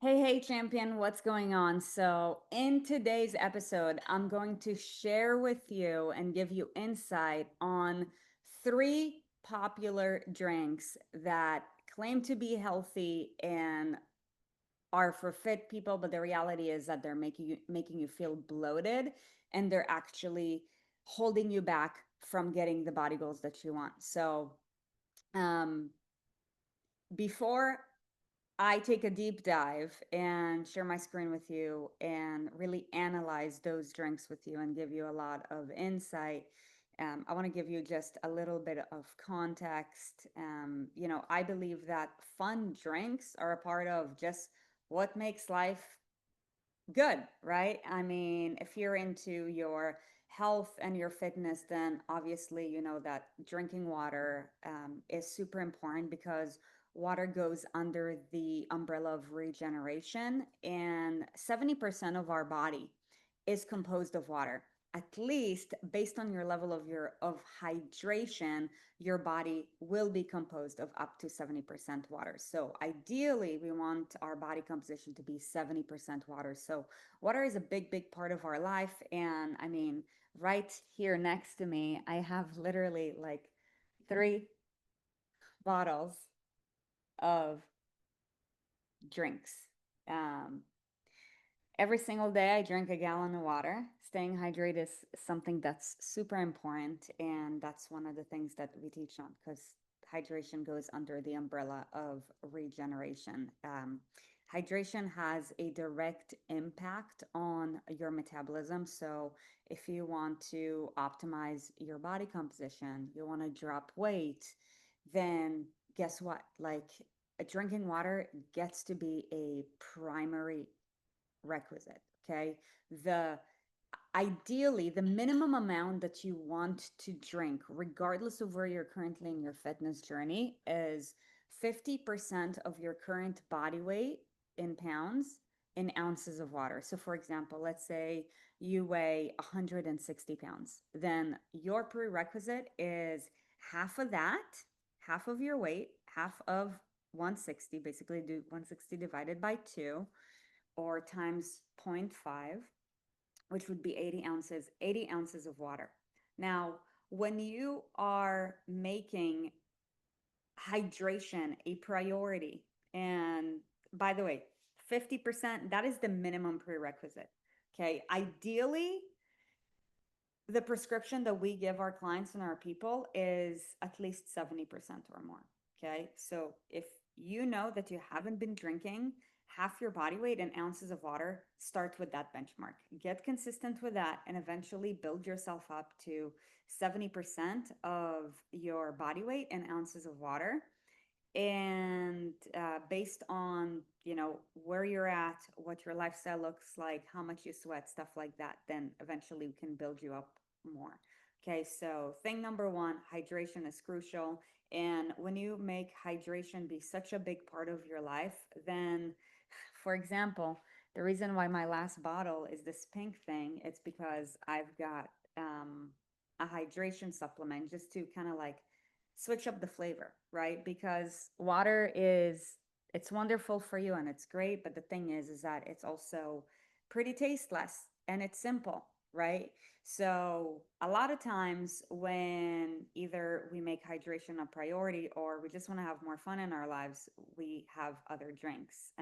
Hey, champion, what's going on? So, in today's episode, I'm going to share with you and give you insight on three popular drinks that claim to be healthy and are for fit people, but the reality is that they're making you feel bloated, and they're actually holding you back from getting the body goals that you want. So, um, before I take a deep dive and share my screen with you and really analyze those drinks with you and give you a lot of insight. I want to give you just a little bit of context. I believe that fun drinks are a part of just what makes life good, right? I mean, if you're into your health and your fitness, then obviously you know that drinking water is super important because water goes under the umbrella of regeneration, and 70% of our body is composed of water. At least based on your level of hydration, your body will be composed of up to 70% water. So ideally, we want our body composition to be 70% water. So water is a big part of our life. And I mean, right here next to me, I have literally like three bottles of drinks. Um, every single day, I drink a gallon of water. Staying hydrated is something that's super important. And that's one of the things that we teach on because hydration goes under the umbrella of regeneration. Hydration has a direct impact on your metabolism. So, if you want to optimize your body composition, you want to drop weight, then guess what? Like, drinking water gets to be a primary requisite. Okay. The Ideally, the minimum amount that you want to drink, regardless of where you're currently in your fitness journey, is 50% of your current body weight in pounds in ounces of water. So, for example, let's say you weigh 160 pounds, then your prerequisite is half of that, half of your weight, half of 160, basically do 160 divided by 2 or times zero point 0.5, which would be 80 ounces of water. Now, when you are making hydration a priority, and by the way, 50%, that is the minimum prerequisite. Okay. Ideally, the prescription that we give our clients and our people is at least 70% or more. Okay. So if you know that you haven't been drinking half your body weight in ounces of water, start with that benchmark. Get consistent with that and eventually build yourself up to 70% of your body weight in ounces of water. And based on where you're at, what your lifestyle looks like, how much you sweat, stuff like that, then eventually we can build you up more. Okay, so thing number one, hydration is crucial. And when you make hydration be such a big part of your life, then for example, the reason why my last bottle is this pink thing, it's because I've got a hydration supplement just to kind of like switch up the flavor, right? Because water is it's wonderful for you and it's great, but the thing is that it's also pretty tasteless and it's simple, right? So a lot of times when either we make hydration a priority or we just want to have more fun in our lives, we have other drinks.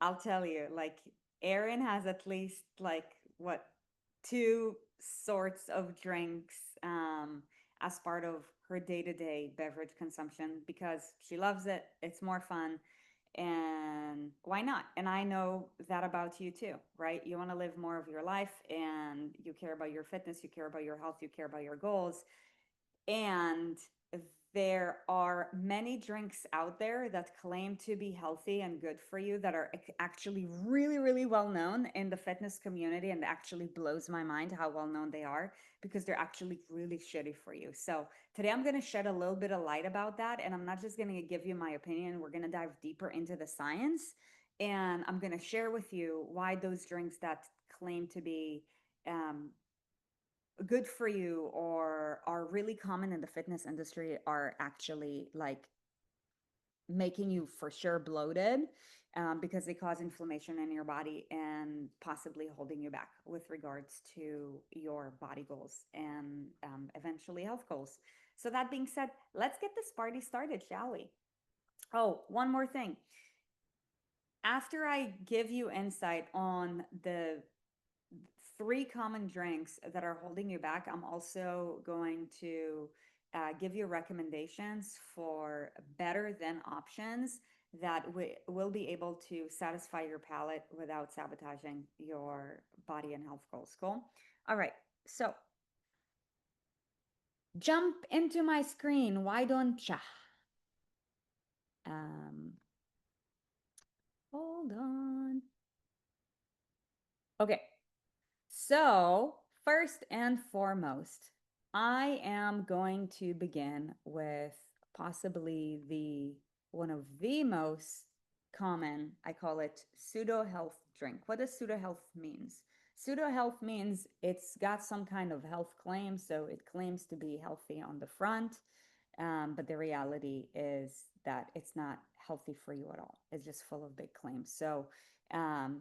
I'll tell you, like Erin has at least like what two sorts of drinks as part of her day-to-day beverage consumption because she loves it. It's more fun. And why not? And I know that about you too, right? You want to live more of your life and you care about your fitness, you care about your health, you care about your goals. And there are many drinks out there that claim to be healthy and good for you that are actually really well known in the fitness community, and actually blows my mind how well known they are because they're actually really shitty for you. So today I'm going to shed a little bit of light about that, and I'm not just going to give you my opinion. We're going to dive deeper into the science, and I'm going to share with you why those drinks that claim to be um, good for you or are really common in the fitness industry are actually like making you for sure bloated. because they cause inflammation in your body and possibly holding you back with regards to your body goals and eventually health goals. So, that being said, let's get this party started, shall we? Oh, one more thing. After I give you insight on the three common drinks that are holding you back, I'm also going to give you recommendations for better than options that will be able to satisfy your palate without sabotaging your body and health goals. Cool. All right. So jump into my screen. Why don't ya? Um, Hold on. Okay. So, first and foremost, I am going to begin with possibly the one of the most common, I call it pseudo health drink. What does pseudo health means? Pseudo health means it's got some kind of health claim, so it claims to be healthy on the front, but the reality is that it's not healthy for you at all. It's just full of big claims. So, um,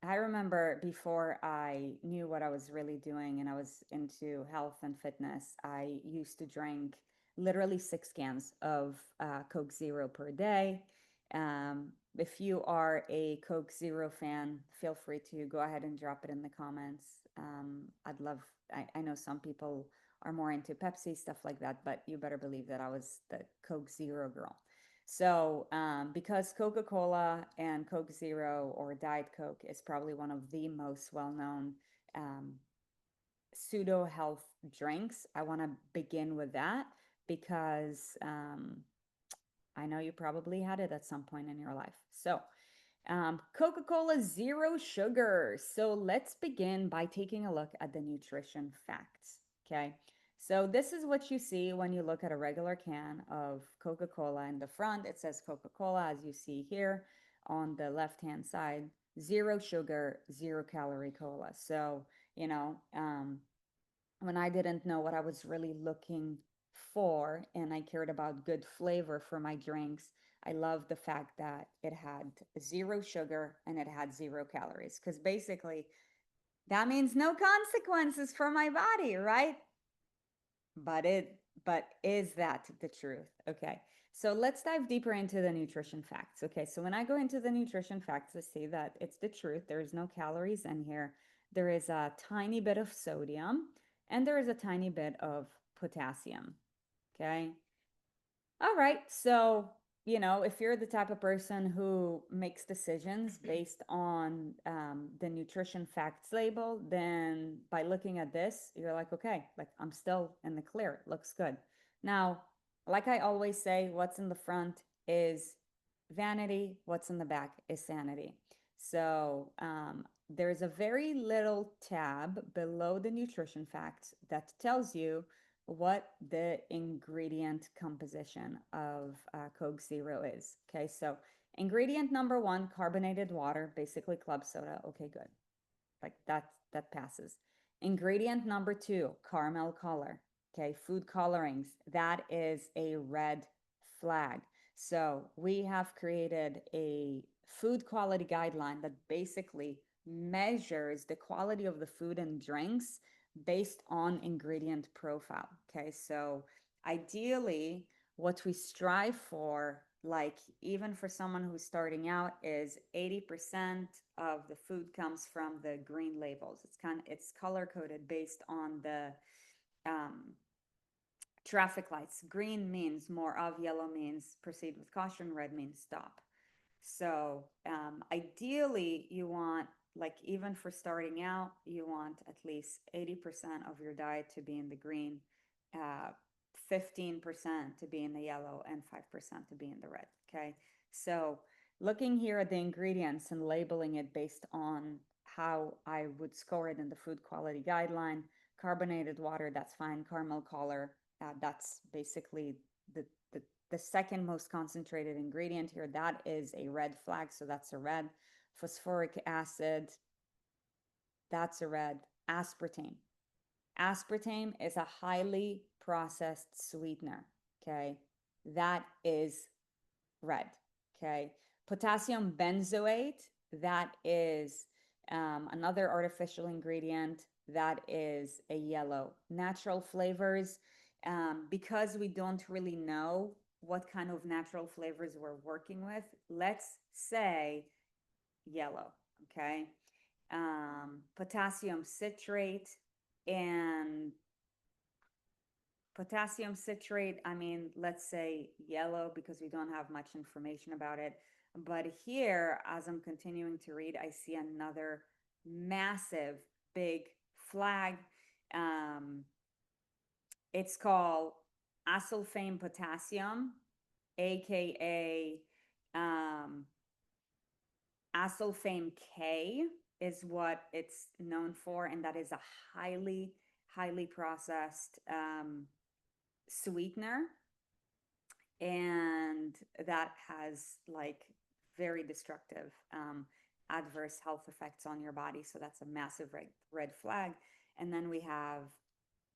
I remember before I knew what I was really doing and I was into health and fitness, I used to drink literally 6 cans of Coke Zero per day. If you are a Coke Zero fan, feel free to go ahead and drop it in the comments. I'd love, I know some people are more into Pepsi, stuff like that, but you better believe that I was the Coke Zero girl. So, because Coca Cola and Coke Zero or Diet Coke is probably one of the most well known um, pseudo health drinks, I want to begin with that because I know you probably had it at some point in your life. So, Coca Cola Zero Sugar. So, let's begin by taking a look at the nutrition facts. Okay. So, this is what you see when you look at a regular can of Coca Cola. In the front, it says Coca Cola, as you see here on the left hand side, zero sugar, 0 calorie cola. So, you know, when I didn't know what I was really looking for and I cared about good flavor for my drinks, I loved the fact that it had 0 sugar and it had 0 calories because basically that means no consequences for my body, right? But is that the truth? Okay. So let's dive deeper into the nutrition facts. Okay, so when I go into the nutrition facts, I say that it's the truth. There is no calories in here. There is a tiny bit of sodium and there is a tiny bit of potassium. Okay. All right. So, if you're the type of person who makes decisions based on the nutrition facts label, then by looking at this, you're like, okay, like I'm still in the clear. It looks good. Now, like I always say, what's in the front is vanity, what's in the back is sanity. So, there's a very little tab below the nutrition facts that tells you what the ingredient composition of Coke Zero is. Okay, so ingredient number one, carbonated water, basically club soda. Okay, good. Like that passes. Ingredient number two, caramel color. Okay, food colorings. That is a red flag. So we have created a food quality guideline that basically measures the quality of the food and drinks based on ingredient profile. Okay, so ideally, what we strive for, like even for someone who's starting out, is 80% of the food comes from the green labels. It's color coded based on the um, traffic lights. Green means more of, yellow means proceed with caution, red means stop. So ideally, you want, like even for starting out, you want at least 80% of your diet to be in the green, 15% to be in the yellow, and 5% to be in the red. Okay. So looking here at the ingredients and labeling it based on how I would score it in the food quality guideline, carbonated water, that's fine. Caramel color, that's basically the, the the second most concentrated ingredient here. That is a red flag, so that's a red. Phosphoric acid, that's a red. Aspartame. Aspartame is a highly processed sweetener. Okay, that is red. Okay, Potassium benzoate, that is another artificial ingredient that is a yellow. Natural flavors, because we don't really know what kind of natural flavors we're working with, let's say yellow, okay? Potassium citrate and potassium citrate, I mean, let's say yellow because we don't have much information about it. But here, as I'm continuing to read, I see another massive big flag. Um, it's called asulfame potassium, aka um, asulfame K is what it's known for, and that is a highly, highly processed sweetener, and that has like very destructive adverse health effects on your body. So that's a massive red flag. And then we have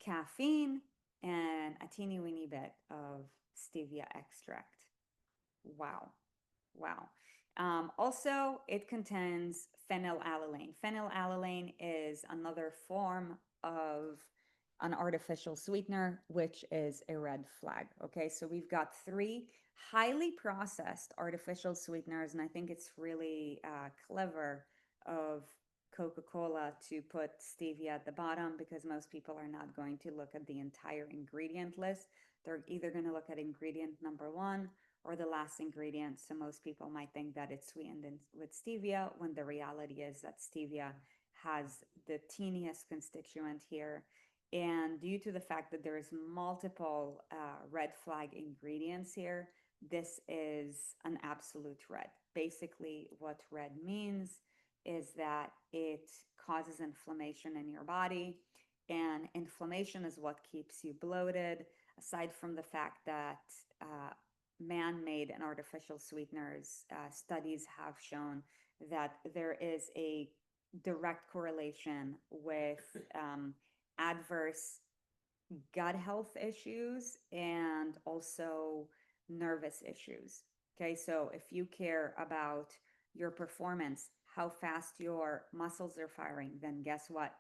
caffeine and a teeny weeny bit of stevia extract. Wow. Wow. Also, it contains phenylalanine. Phenylalanine is another form of an artificial sweetener, which is a red flag. Okay, so we've got three highly processed artificial sweeteners, and I think it's really clever of Coca-Cola to put stevia at the bottom because most people are not going to look at the entire ingredient list. They're either going to look at ingredient number one or the last ingredient. So most people might think that it's sweetened with stevia when the reality is that stevia has the teeniest constituent here. And due to the fact that there's multiple red flag ingredients here, this is an absolute red. Basically, what red means is that it causes inflammation in your body, and inflammation is what keeps you bloated. Aside from the fact that man-made and artificial sweeteners, studies have shown that there is a direct correlation with adverse gut health issues and also nervous issues. Okay, so if you care about your performance, how fast your muscles are firing, then guess what?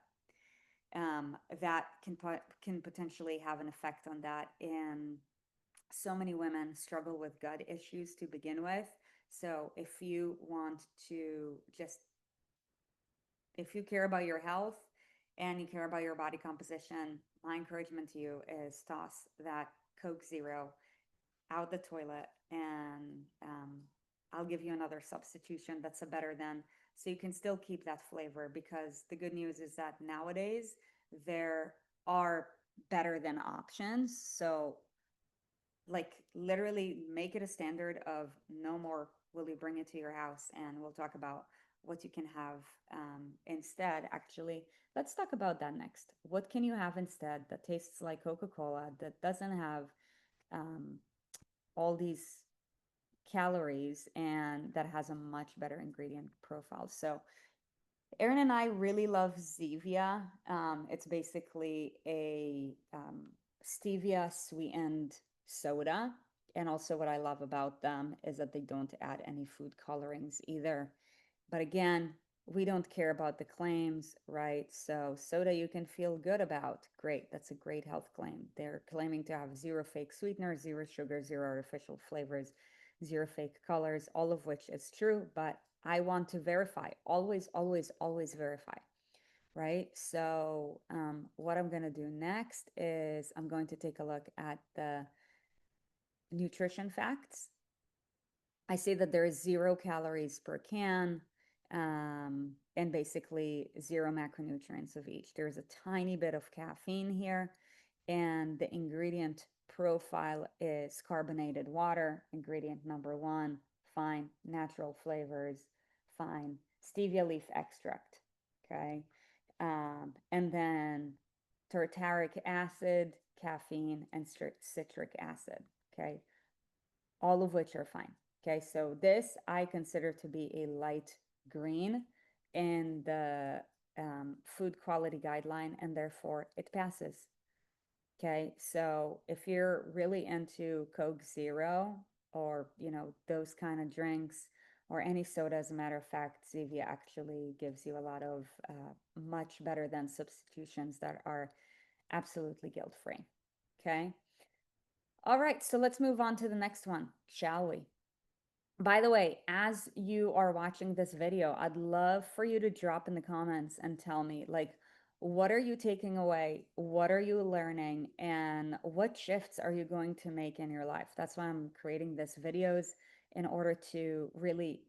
That can potentially have an effect on that. And so many women struggle with gut issues to begin with. So if you want to just, if you care about your health and you care about your body composition, my encouragement to you is toss that Coke Zero out the toilet, and I'll give you another substitution that's a better than, so you can still keep that flavor, because the good news is that nowadays there are better than options. So like literally make it a standard of no more will you bring it to your house, and we'll talk about what you can have instead. Actually, let's talk about that next. What can you have instead that tastes like Coca-Cola, that doesn't have um, all these calories, and that has a much better ingredient profile? So Erin and I really love Zevia. It's basically a stevia sweetened soda. And also, what I love about them is that they don't add any food colorings either. But again, we don't care about the claims, right? So, soda you can feel good about. Great. That's a great health claim. They're claiming to have zero fake sweeteners, zero sugar, zero artificial flavors, zero fake colors, all of which is true. But I want to verify. Always, always, always verify, right? So, what I'm going to do next is I'm going to take a look at the nutrition facts. I see that there is 0 calories per can, and basically 0 macronutrients of each. There's a tiny bit of caffeine here, and the ingredient profile is carbonated water. Ingredient number one, fine. Natural flavors, fine. Stevia leaf extract, okay? And then tartaric acid, caffeine, and citric acid, okay? All of which are fine. Okay, so this I consider to be a light green in the food quality guideline, and therefore it passes. Okay, so if you're really into Coke Zero, or those kind of drinks, or any soda. As a matter of fact, Zevia actually gives you a lot of much better than substitutions that are absolutely guilt-free. Okay. All right. So let's move on to the next one, shall we? By the way, as you are watching this video, I'd love for you to drop in the comments and tell me, like, what are you taking away? What are you learning? And what shifts are you going to make in your life? That's why I'm creating this videos, in order to really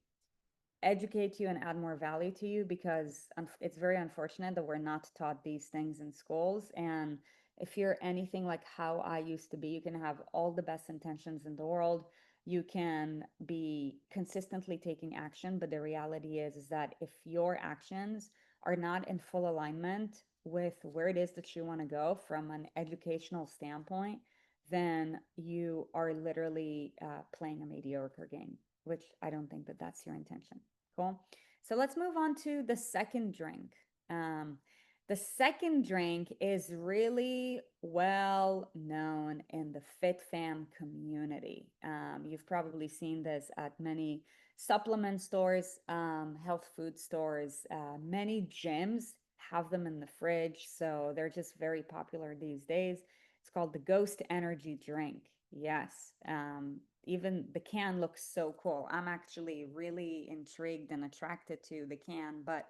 educate you and add more value to you, because it's very unfortunate that we're not taught these things in schools. And if you're anything like how I used to be, you can have all the best intentions in the world, you can be consistently taking action, but the reality is that if your actions are not in full alignment with where it is that you want to go from an educational standpoint, then you are literally playing a mediocre game, which I don't think that that's your intention. Cool. So let's move on to the second drink. Um, the second drink is really well known in the Fit Fam community. You've probably seen this at many supplement stores, health food stores. Many gyms have them in the fridge, so they're just very popular these days. It's called the Ghost Energy drink. Yes. Even the can looks so cool. I'm actually really intrigued and attracted to the can, but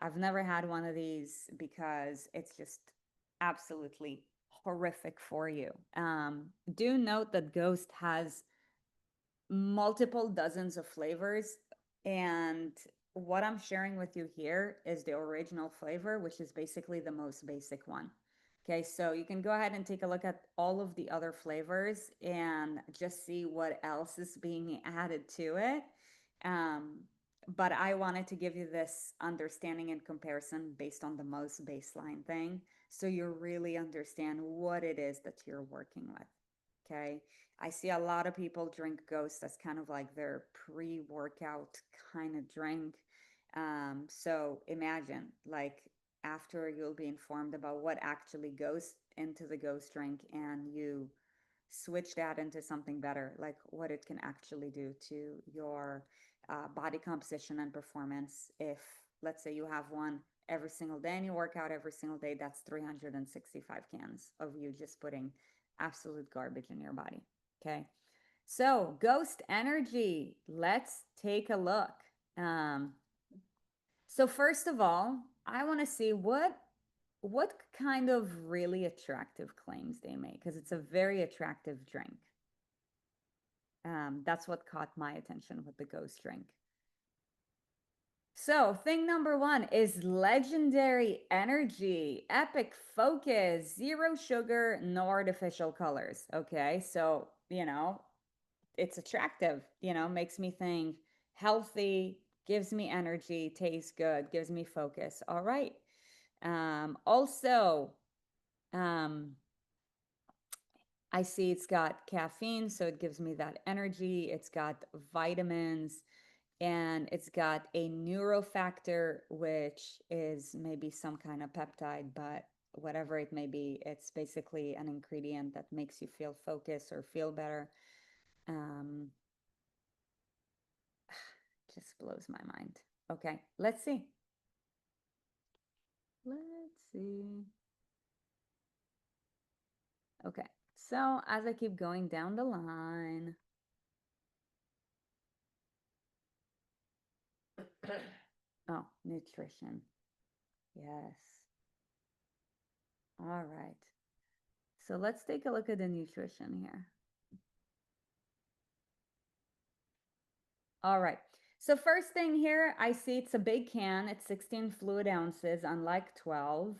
I've never had one of these because it's just absolutely horrific for you. Do note that Ghost has multiple dozens of flavors, and what I'm sharing with you here is the original flavor, which is basically the most basic one. Okay, so you can go ahead and take a look at all of the other flavors and just see what else is being added to it. Um, but I wanted to give you this understanding and comparison based on the most baseline thing, so you really understand what it is that you're working with. Okay. I see a lot of people drink Ghost as kind of like their pre-workout kind of drink. So imagine, like, after you'll be informed about what actually goes into the Ghost drink, and you switch that into something better, like what it can actually do to your body composition and performance. If, let's say, you have one every single day and you work out every single day, that's 365 cans of you just putting absolute garbage in your body. Okay. So, Ghost Energy, let's take a look. Um, so first of all, I want to see what kind of really attractive claims they make, because it's a very attractive drink. That's what caught my attention with the Ghost drink. So, thing number one is legendary energy, epic focus, zero sugar, no artificial colors. Okay, so, it's attractive, makes me think healthy, gives me energy, tastes good, gives me focus. All right. Also, um, I see it's got caffeine, so it gives me that energy. It's got vitamins, and it's got a neurofactor, which is maybe some kind of peptide, but whatever it may be, it's basically an ingredient that makes you feel focused or feel better. Um, just blows my mind. Okay, let's see. Let's see. Okay, so as I keep going down the line, oh, nutrition. Yes. All right. So let's take a look at the nutrition here. All right. So first thing here, I see it's a big can. It's 16 fluid ounces, unlike 12,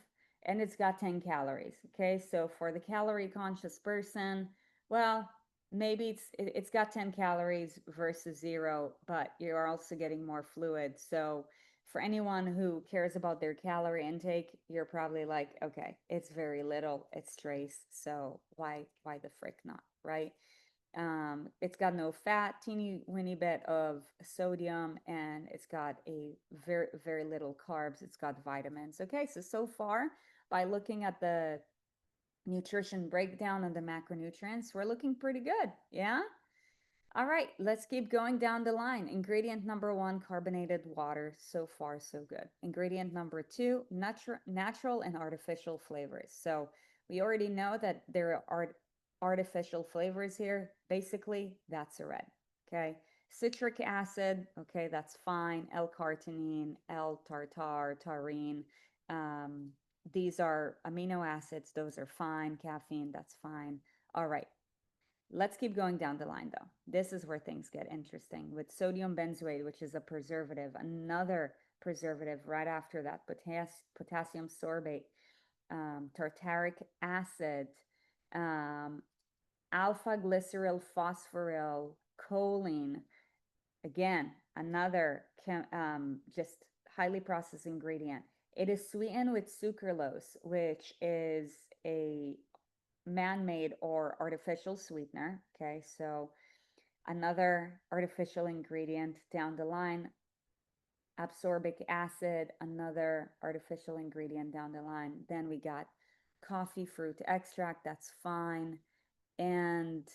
and it's got 10 calories. Okay, so for the calorie conscious person, well, maybe it's got 10 calories versus zero, but you're also getting more fluid. So for anyone who cares about their calorie intake, you're probably like, okay, it's very little, it's trace, so why the frick not, right? It's got no fat, teeny weeny bit of sodium, and it's got a very little carbs. It's got vitamins. Okay, so far, by looking at the nutrition breakdown and the macronutrients, we're looking pretty good. Yeah. All right, let's keep going down the line. Ingredient number one, carbonated water. So far, so good. Ingredient number two, natural and artificial flavors. So we already know that there are artificial flavors here. Basically, that's a red. Okay. Citric acid. Okay, that's fine. L-carnitine, L-tartar, taurine. Um, these are amino acids. Those are fine. Caffeine, that's fine. All right. Let's keep going down the line though. This is where things get interesting with sodium benzoate, which is a preservative, another preservative right after that, potassium sorbate, tartaric acid, um, alpha glyceryl phosphoryl, choline. Again, another just highly processed ingredient. It is sweetened with sucralose, which is a man-made or artificial sweetener. Okay, so another artificial ingredient down the line, absorbic acid, another artificial ingredient down the line. Then we got coffee fruit extract, that's fine. And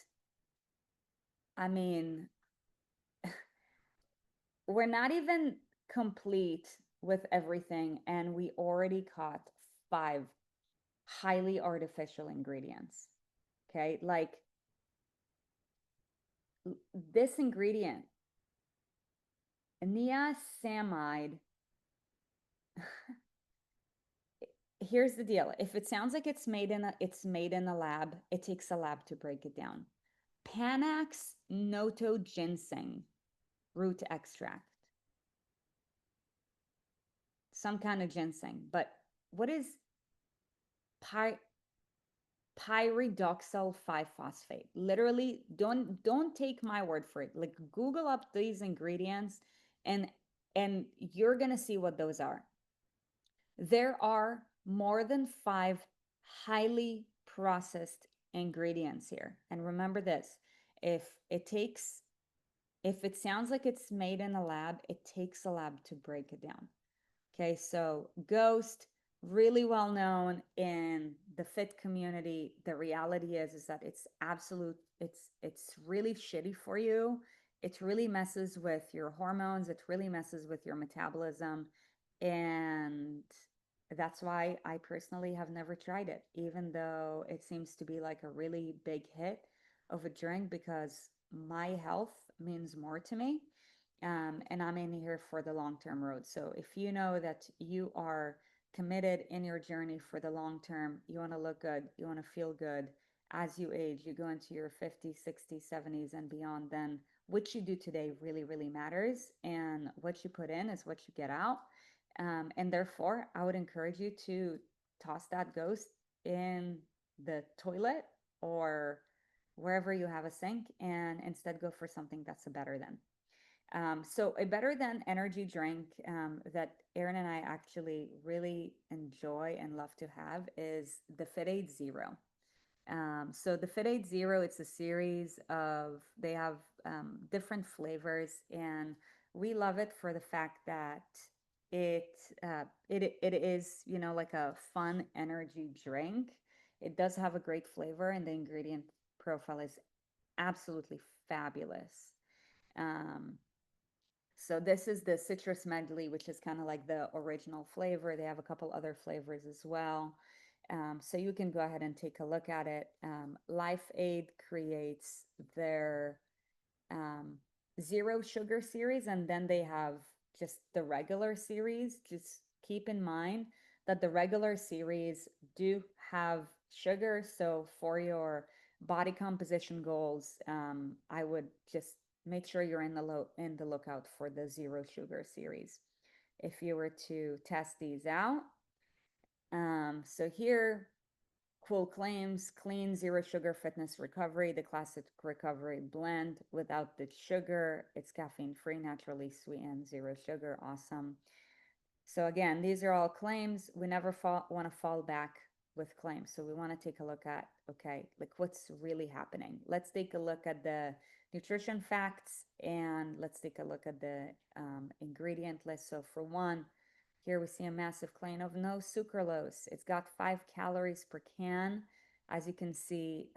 I mean, we're not even complete with everything, and we already caught five highly artificial ingredients. Okay, like this ingredient, niacinamide. Here's the deal. If it sounds like it's made in a lab, it takes a lab to break it down. Panax noto ginseng root extract, some kind of ginseng. But what is py- pyridoxal 5-phosphate? Literally, don't take my word for it. Like Google up these ingredients, and and you're gonna see what those are. There are more than five highly processed ingredients here. And remember this, if it takes, if it sounds like it's made in a lab, it takes a lab to break it down. Okay, so Ghost, really well known in the fit community. The reality is that it's really shitty for you. It really messes with your hormones, it really messes with your metabolism. And that's why I personally have never tried it, even though it seems to be like a really big hit of a drink because my health means more to me, and I'm in here for the long term road. So if you know that you are committed in your journey for the long term, you want to look good, you want to feel good as you age, you go into your 50s, 60s, 70s, and beyond, then what you do today really, really matters. And what you put in is what you get out. And therefore, I would encourage you to toss that ghost in the toilet or wherever you have a sink and instead go for something that's a better than. So a better than energy drink that Erin and I actually really enjoy and love to have is the Fit Aid Zero. So the Fit Aid Zero, it's a series of, they have different flavors, and we love it for the fact that it it is, you know, like a fun energy drink. It does have a great flavor, and the ingredient profile is absolutely fabulous. Um, so this is the citrus medley, which is kind of like the original flavor. They have a couple other flavors as well. So you can go ahead and take a look at it. Life Aid creates their um, zero sugar series, and then they have just the regular series. Just keep in mind that the regular series do have sugar. So for your body composition goals, I would just make sure you're in the lookout for the zero sugar series. If you were to test these out, so here Quote claims clean zero sugar fitness recovery, the classic recovery blend without the sugar. It's caffeine free, naturally sweetened, zero sugar. Awesome. So again, these are all claims. We never want to fall back with claims. So we want to take a look at, okay, like what's really happening. Let's take a look at the nutrition facts, and let's take a look at the ingredient list. So for one, here we see a massive claim of no sucralose. It's got 5 calories per can. As you can see,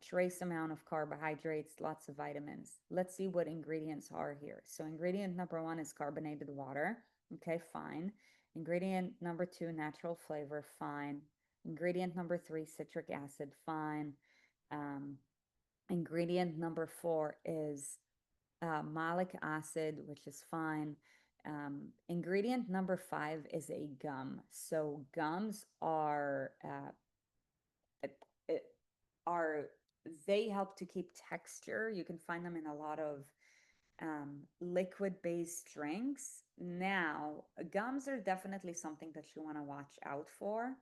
trace amount of carbohydrates, lots of vitamins. Let's see what ingredients are here. So ingredient number one is carbonated water. Okay, fine. Ingredient number two, natural flavor, fine. Ingredient number three, citric acid, fine. Um, ingredient number four is malic acid, which is fine. Ingredient number five is a gum. So gums it, it are they help to keep texture. You can find them in a lot of liquid-based drinks. Now, gums are definitely something that you want to watch out for.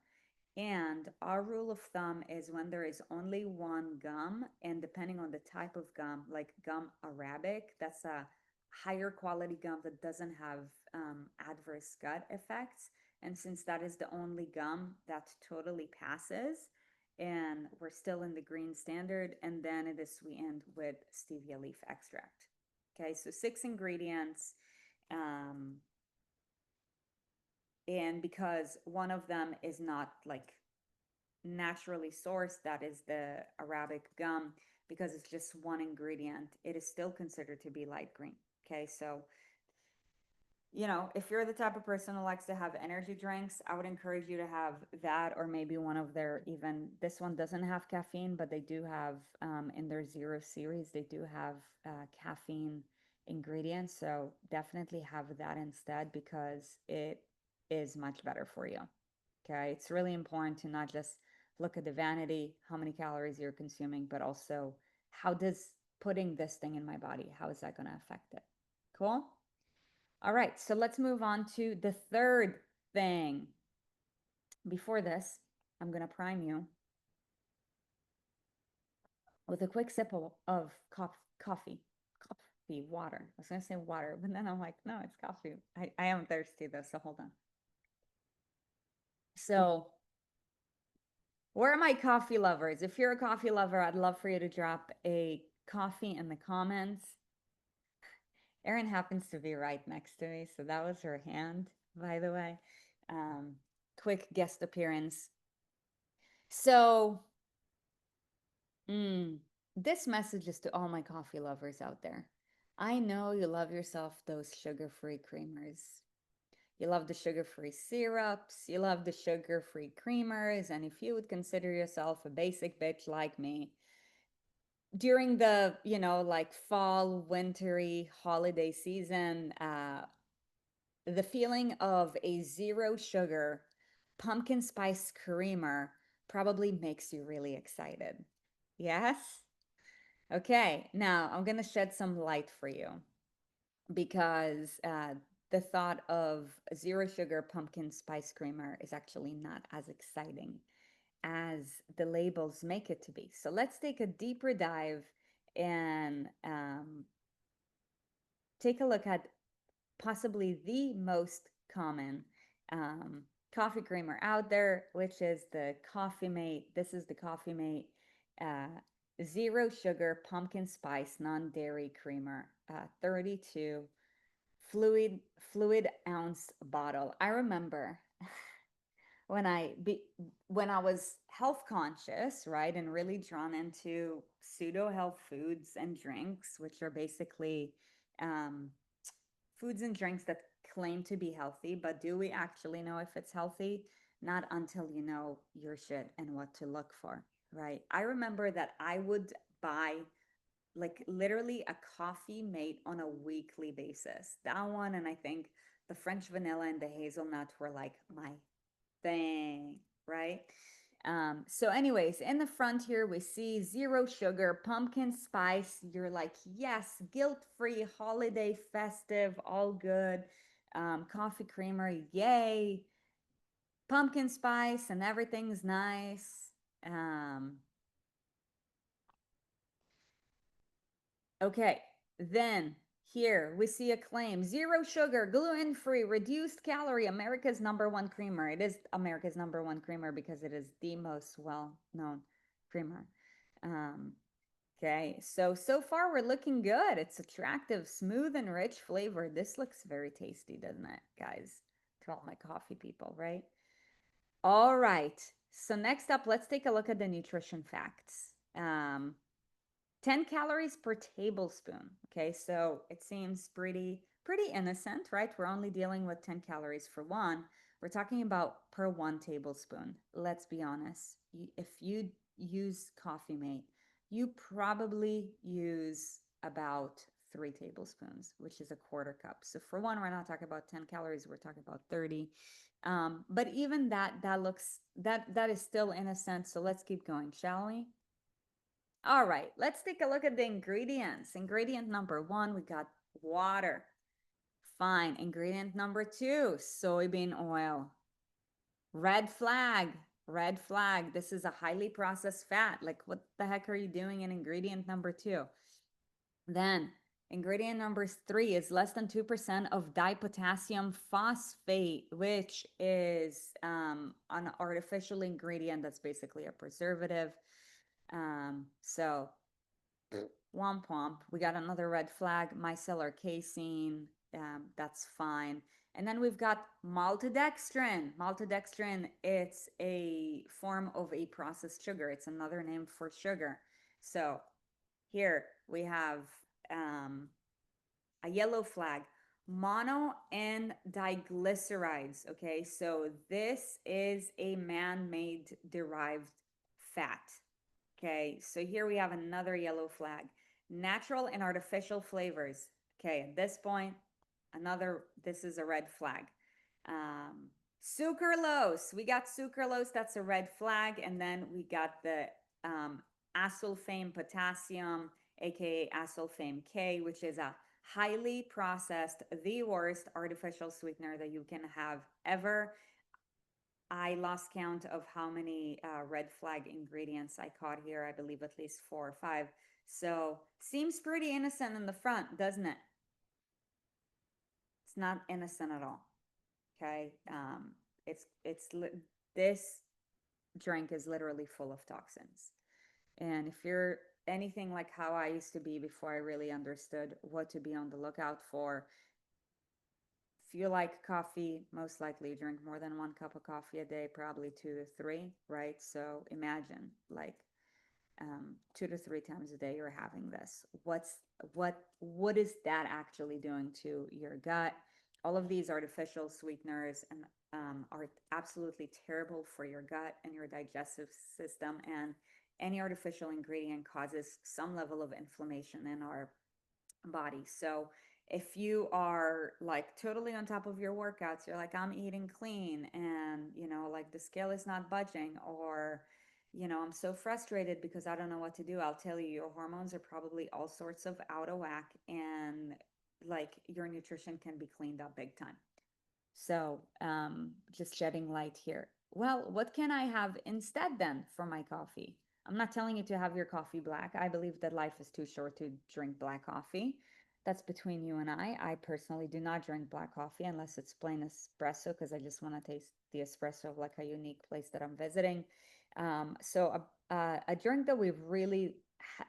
And our rule of thumb is when there is only one gum, and depending on the type of gum, like gum Arabic, that's a higher quality gum that doesn't have adverse gut effects. And since that is the only gum, that totally passes. And we're still in the green standard. And then it is sweetened with stevia leaf extract. Okay, so 6 ingredients. Um, and because one of them is not like naturally sourced, that is the Arabic gum, because it's just one ingredient, it is still considered to be light green. Okay, so if you're the type of person who likes to have energy drinks, I would encourage you to have that, or maybe one of their, even this one doesn't have caffeine, but they do have in their zero series, they do have caffeine ingredients. So definitely have that instead, because it is much better for you. Okay, it's really important to not just look at the vanity, how many calories you're consuming, but also how does putting this thing in my body, how is that going to affect it? Cool. All right, so let's move on to the third thing. Before this, I'm going to prime you with a quick sip of coffee, water. I was going to say water, but then I'm like, no, it's coffee. I am thirsty though, so hold on. So, where are my coffee lovers? If you're a coffee lover, I'd love for you to drop a coffee in the comments. Erin happens to be right next to me, so that was her hand, by the way. Um, Quick guest appearance. So, this message is to all my coffee lovers out there. I know you love yourself those sugar-free creamers. You love the sugar-free syrups, you love the sugar-free creamers, and if you would consider yourself a basic bitch like me, during the, like fall, wintry holiday season, the feeling of a zero sugar pumpkin spice creamer probably makes you really excited. Yes? Okay, now I'm going to shed some light for you, because the thought of zero sugar pumpkin spice creamer is actually not as exciting as the labels make it to be. So let's take a deeper dive and take a look at possibly the most common coffee creamer out there, which is the Coffee Mate. This is the Coffee Mate zero sugar pumpkin spice non-dairy creamer, 32 fluid ounce bottle. I remember when I was health conscious, right, and really drawn into pseudo health foods and drinks, which are basically um, foods and drinks that claim to be healthy, but do we actually know if it's healthy? Not until you know your shit and what to look for, right? I remember that I would buy like literally a Coffee Mate on a weekly basis. That one, and I think the French vanilla and the hazelnut were like my thing, right? So anyways, in the front here, we see zero sugar, pumpkin spice. You're like, yes, guilt-free, holiday, festive, all good. Coffee creamer, yay. Pumpkin spice and everything's nice. Okay, then here we see a claim: zero sugar, gluten-free, reduced calorie, America's number one creamer. It is America's number one creamer because it is the most well-known creamer. Okay, so far we're looking good. It's attractive, smooth, and rich flavor. This looks very tasty, doesn't it, guys? To all my coffee people, right? All right. So next up, let's take a look at the nutrition facts. 10 calories per tablespoon. Okay, so it seems pretty innocent, right? We're only dealing with 10 calories for one. We're talking about per one tablespoon. Let's be honest. If you use Coffee Mate, you probably use about 3 tablespoons, which is a quarter cup. So for one, we're not talking about 10 calories, we're talking about 30. But even that is still innocent. So let's keep going, shall we? All right, let's take a look at the ingredients. Ingredient number one, we got water. Fine. Ingredient number two, soybean oil. Red flag. Red flag. This is a highly processed fat. Like, what the heck are you doing in ingredient number two? Then, ingredient number three is less than 2% of dipotassium phosphate, which is an artificial ingredient that's basically a preservative. So womp womp. We got another red flag, micellar casein. That's fine. And then we've got maltodextrin. Maltodextrin, it's a form of a processed sugar. It's another name for sugar. So here we have a yellow flag, mono and diglycerides. Okay, so this is a man-made derived fat. Okay, so here we have another yellow flag, natural and artificial flavors. Okay, at this point, this is a red flag. Um, Sucralose, we got sucralose, that's a red flag. And then we got the asulfame potassium, aka asulfame K, which is a highly processed, the worst artificial sweetener that you can have ever. I lost count of how many red flag ingredients I caught here. I believe at least 4 or 5. So seems pretty innocent in the front, doesn't it? It's not innocent at all. Okay, it's this drink is literally full of toxins. And if you're anything like how I used to be before I really understood what to be on the lookout for, if you like coffee, most likely you drink more than 1 cup of coffee a day, probably 2 to 3, right? So imagine like 2 to 3 times a day you're having this. What is that actually doing to your gut? All of these artificial sweeteners and are absolutely terrible for your gut and your digestive system. And any artificial ingredient causes some level of inflammation in our body. So if you are like totally on top of your workouts, you're like, I'm eating clean and, like the scale is not budging, or, I'm so frustrated because I don't know what to do. I'll tell you, your hormones are probably all sorts of out of whack, and like your nutrition can be cleaned up big time. So, just shedding light here. Well, what can I have instead then for my coffee? I'm not telling you to have your coffee black. I believe that life is too short to drink black coffee. That's between you and I. I personally do not drink black coffee unless it's plain espresso because I just want to taste the espresso of like a unique place that I'm visiting. So a drink that we've really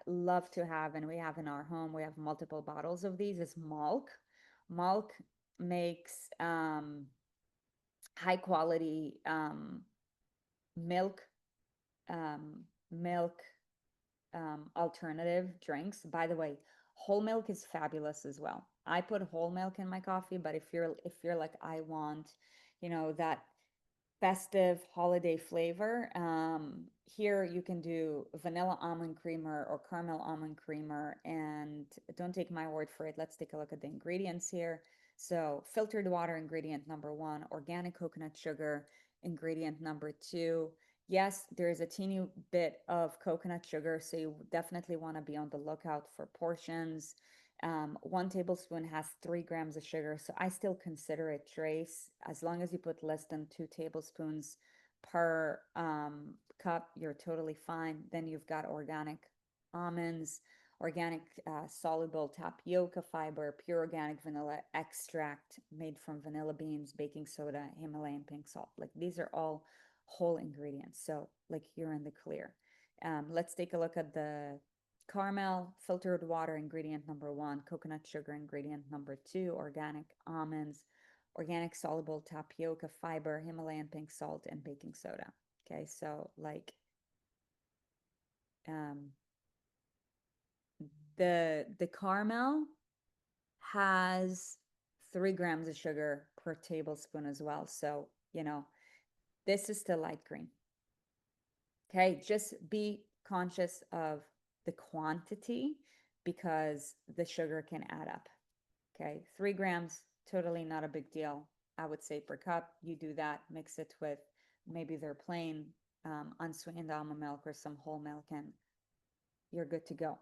love to have and we have in our home, we have multiple bottles of these, is Malk. Malk makes high quality milk milk alternative drinks. By the way, whole milk is fabulous as well. I put whole milk in my coffee, but if you're like, I want, that festive holiday flavor, here you can do vanilla almond creamer or caramel almond creamer. And don't take my word for it. Let's take a look at the ingredients here. So filtered water, ingredient number one, organic coconut sugar, ingredient number two. Yes, there is a teeny bit of coconut sugar, so you definitely want to be on the lookout for portions. 1 tablespoon has 3 grams of sugar, so I still consider it trace. As long as you put less than 2 tablespoons per cup, you're totally fine. Then you've got organic almonds, organic soluble tapioca fiber, pure organic vanilla extract made from vanilla beans, baking soda, Himalayan pink salt. Like these are all whole ingredients. So like you're in the clear. Let's take a look at the caramel, filtered water, ingredient number one, coconut sugar, ingredient number two, organic almonds, organic soluble tapioca fiber, Himalayan pink salt, and baking soda. Okay, so like um, the caramel has 3 grams of sugar per tablespoon as well. So, this is still light green. Okay, just be conscious of the quantity because the sugar can add up. Okay, 3 grams, totally not a big deal. I would say per cup, you do that, mix it with maybe their plain unsweetened almond milk or some whole milk, and you're good to go.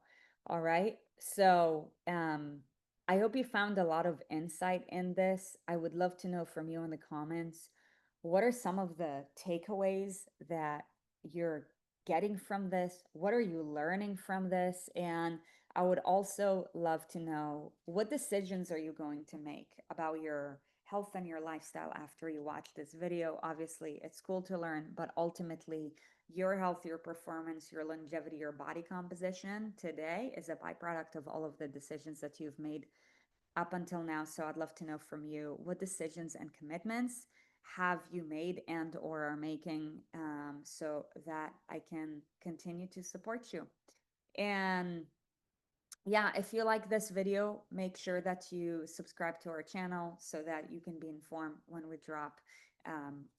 All right. So I hope you found a lot of insight in this. I would love to know from you in the comments, what are some of the takeaways that you're getting from this? What are you learning from this? And I would also love to know, what decisions are you going to make about your health and your lifestyle after you watch this video? Obviously, it's cool to learn, but ultimately, your health, your performance, your longevity, your body composition today is a byproduct of all of the decisions that you've made up until now. So I'd love to know from you, what decisions and commitments have you made and or are making, so that I can continue to support you. And yeah, if you like this video, make sure that you subscribe to our channel so that you can be informed when we drop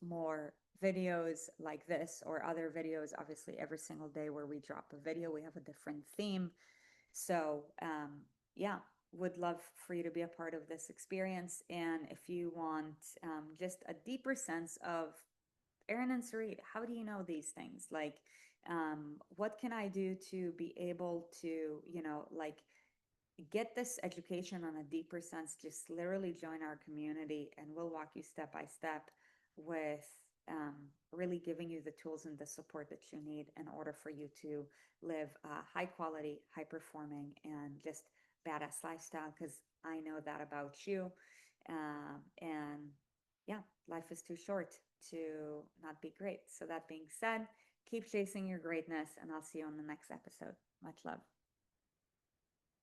more videos like this or other videos. Obviously, every single day where we drop a video, we have a different theme. So yeah, would love for you to be a part of this experience. And if you want just a deeper sense of Erin and Sarit, how do you know these things? Like, what can I do to be able to, like, get this education on a deeper sense? Just literally join our community and we'll walk you step by step with really giving you the tools and the support that you need in order for you to live a high quality, high performing, and just badass lifestyle. Because I know that about you. And yeah, life is too short to not be great. So, that being said, keep chasing your greatness, and I'll see you on the next episode. Much love.